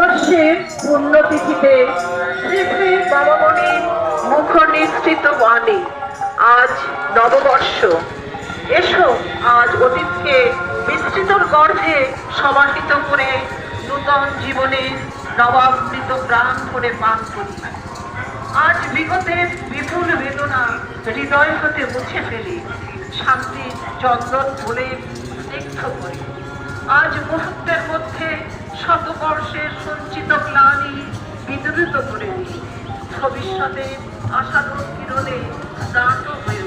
নববর্ষের পুণ্যতিথিতে শ্রী শ্রী বাবামণির মুখ নিঃসৃত বাণী, আজ নববর্ষ। এসো আজ অতীতকে বিস্তৃতর গর্ভে সমাহিত করে নূতন জীবনে নবাবৃত প্রাণ করে পান করি। আজ বিগতের বিপুল বেদনা হৃদয় হতে মুছে ফেলি, শান্তি চন্দন বলে স্নিগ্ধ করি। আজ মুহূর্তের মধ্যে শতবর্ষের সঞ্চিত গ্লানি বিদূরিত করে দিই, ভবিষ্যতে আশার কিরণে দাঁত হয়ে